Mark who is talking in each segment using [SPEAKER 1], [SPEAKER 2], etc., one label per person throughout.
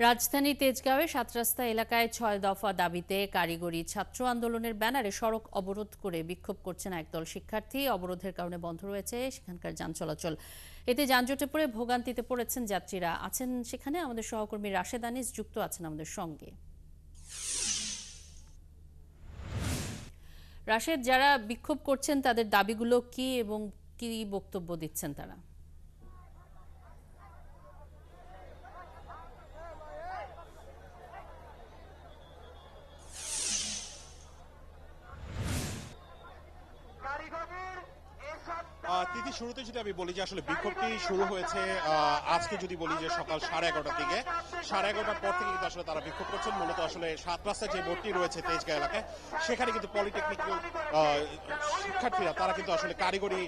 [SPEAKER 1] রাজধানী তেজগাঁওয়ে ৭ রাস্তা এলাকায় ৬ দফা দাবিতে কারিগরি ছাত্র আন্দোলনের ব্যানারে সড়ক অবরোধ করে বিক্ষোভ করছেন একদল শিক্ষার্থী। অবরোধের কারণে বন্ধ রয়েছে সেখানকার যান চলাচল। এতে যানজটে পড়ে ভোগান্তিতে পড়েছেন যাত্রীরা। আছেন সেখানে আমাদের সহকর্মী রাশেদ আনিস, যুক্ত আছেন আমাদের সঙ্গে। রাশেদ, যারা বিক্ষোভ করছেন তাদের দাবিগুলো কি এবং কি বক্তব্য দিচ্ছেন তারা?
[SPEAKER 2] তিথি, শুরুতে যদি আমি বলি যে আসলে বিক্ষোভটি শুরু হয়েছে আজকে, যদি বলি যে সকাল 11:30টার দিকে। 11:30টার পর থেকে কিন্তু আসলে তারা বিক্ষোভ করছেন। মূলত আসলে 7 রাস্তায় যে মোড়টি রয়েছে তেজগাঁও এলাকায়, সেখানে কিন্তু পলিটেকনিক্যাল শিক্ষার্থীরা, তারা কিন্তু আসলে কারিগরি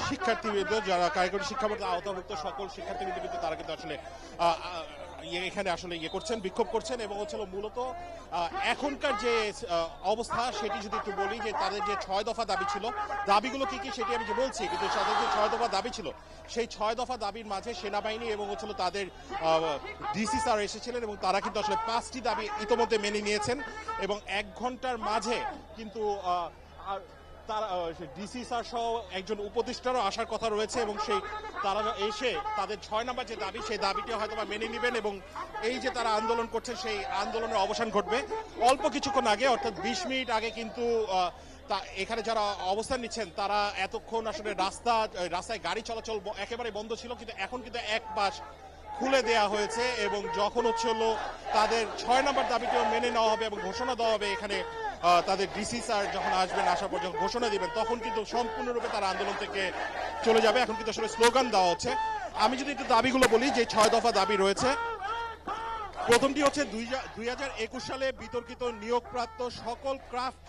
[SPEAKER 2] শিক্ষার্থীবৃন্দ, যারা কারিগরি শিক্ষা বোর্ডের আওতাভুক্ত সকল শিক্ষার্থীবৃন্দ কিন্তু তারা কিন্তু আসলে এখানে আসলে করছেন, বিক্ষোভ করছেন। এবং হচ্ছে মূলত এখনকার যে অবস্থা সেটি যদি একটু বলি, যে তাদের যে 6 দফা দাবি ছিল, দাবিগুলো কি কি সেটি আমি যে বলছি, কিন্তু তাদের যে 6 দফা দাবি ছিল, সেই 6 দফা দাবির মাঝে সেনাবাহিনী এবং তাদের ডিসি স্যার এসেছিলেন এবং তারা কিন্তু আসলে 5টি দাবি ইতোমধ্যে মেনে নিয়েছেন। এবং 1 ঘন্টার মাঝে কিন্তু তারা ডিসি স্যার সহ একজন উপদেষ্টারও আসার কথা রয়েছে, এবং সেই তারা এসে তাদের 6 নম্বর যে দাবি, সেই দাবিটি হয়তো বা মেনে নেবেন এবং এই যে তারা আন্দোলন করছেন সেই আন্দোলনের অবসান ঘটবে। অল্প কিছুক্ষণ আগে, অর্থাৎ 20 মিনিট আগে কিন্তু এখানে যারা অবস্থান নিচ্ছেন তারা এতক্ষণ আসলে রাস্তায় গাড়ি চলাচল একেবারে বন্ধ ছিল, কিন্তু এখন কিন্তু এক পাশ খুলে দেয়া হয়েছে। এবং যখন তাদের 6 নম্বর দাবিটিও মেনে নেওয়া হবে এবং ঘোষণা দেওয়া হবে, এখানে তাদের ডিসি স্যার যখন আসবেন, আসার পর যখন ঘোষণা দিবেন, তখন কিন্তু সম্পূর্ণরূপে তারা আন্দোলন থেকে চলে যাবে। এখন কিন্তু আসলে স্লোগান দেওয়া হচ্ছে। আমি যদি একটু দাবিগুলো বলি, যে 6 দফা দাবি রয়েছে, প্রথমটি হচ্ছে 2021 সালে বিতর্কিত নিয়োগপ্রাপ্ত সকল ক্রাফট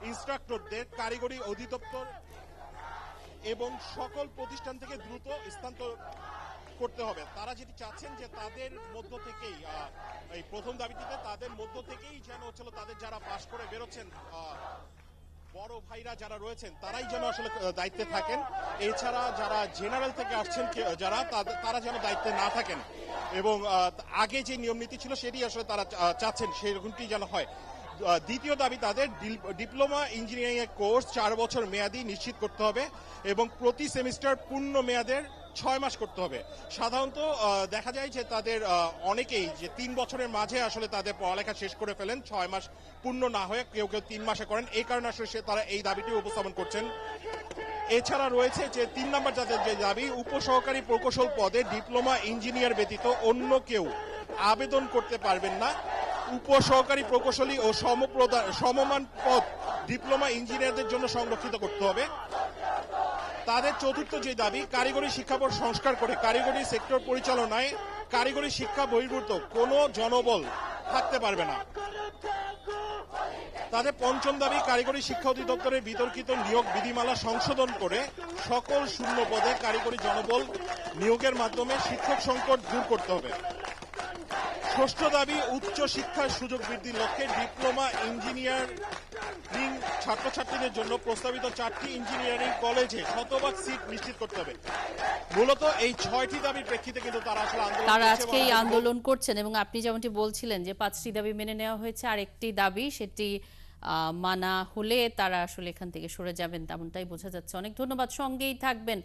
[SPEAKER 2] ইনস্ট্রাক্টরদের কারিগরি অধিদপ্তর এবং সকল প্রতিষ্ঠান থেকে দ্রুত স্থানান্তর করতে হবে। তারা যেটি চাচ্ছেন যে তাদের মধ্য থেকেই, এই প্রথম দাবিটিতে তাদের মধ্য থেকেই যেন তাদের যারা পাশ করে বেরোচ্ছেন বড় ভাইরা যারা রয়েছেন, তারাই যেন আসলে দায়িত্বে থাকেন। এছাড়া যারা জেনারেল থেকে আসছেন যারা, তারা যেন দায়িত্বে না থাকেন। এবং আগে যে নিয়ম নীতি ছিল সেটি আসলে তারা চাচ্ছেন সেরকমটি যেন হয়। দ্বিতীয় দাবি, তাদের ডিপ্লোমা ইঞ্জিনিয়ারিং এর কোর্স 4 বছর মেয়াদি নিশ্চিত করতে হবে এবং প্রতি সেমিস্টার পূর্ণ মেয়াদের 6 মাস করতে হবে। সাধারণত দেখা যায় যে তাদের অনেকেই যে 3 বছরের মাঝে আসলে তাদের পড়ালেখা শেষ করে ফেলেন, 6 মাস পূর্ণ না হয়ে কেউ কেউ 3 মাসে করেন। এই কারণে আসলে তারা এই দাবিটি উপস্থাপন করছেন। এছাড়া রয়েছে যে 3 নম্বর যাদের যে দাবি, উপসহকারী প্রকৌশল পদে ডিপ্লোমা ইঞ্জিনিয়ার ব্যতীত অন্য কেউ আবেদন করতে পারবেন না। উপসহকারী প্রকৌশলী ও সমমান পদ ডিপ্লোমা ইঞ্জিনিয়ারদের জন্য সংরক্ষিত করতে হবে। তাদের চতুর্থ যে দাবি, কারিগরি শিক্ষা বোর্ড সংস্কার করে কারিগরি সেক্টর পরিচালনায় কারিগরি শিক্ষা বহির্ভূত কোনো জনবল থাকতে পারবে না। তাদের পঞ্চম দাবি, কারিগরি শিক্ষা অধিদপ্তরের বিতর্কিত নিয়োগ বিধিমালা সংশোধন করে সকল শূন্য পদে কারিগরি জনবল নিয়োগের মাধ্যমে শিক্ষক সংকট দূর করতে হবে। ষষ্ঠ দাবি, উচ্চ শিক্ষার সুযোগ বৃদ্ধির লক্ষ্যে ডিপ্লোমা ইঞ্জিনিয়ারিং ছাত্রছাত্রীদের জন্য প্রস্তাবিত 4টি ইঞ্জিনিয়ারিং কলেজে শতভাগ সিট নিশ্চিত করতে হবে। মূলত এই 6টি দাবির প্রেক্ষিতে কিন্তু তারা
[SPEAKER 1] আজকে এই আন্দোলন করছেন। এবং আপনি যেমনটি বলছিলেন যে 5টি দাবি মেনে নেওয়া হয়েছে, আর একটি দাবি সেটি মানা হলে তারা আসলে এখান থেকে সরে যাবেন, তেমনটাই বোঝা যাচ্ছে। অনেক ধন্যবাদ, সঙ্গেই থাকবেন।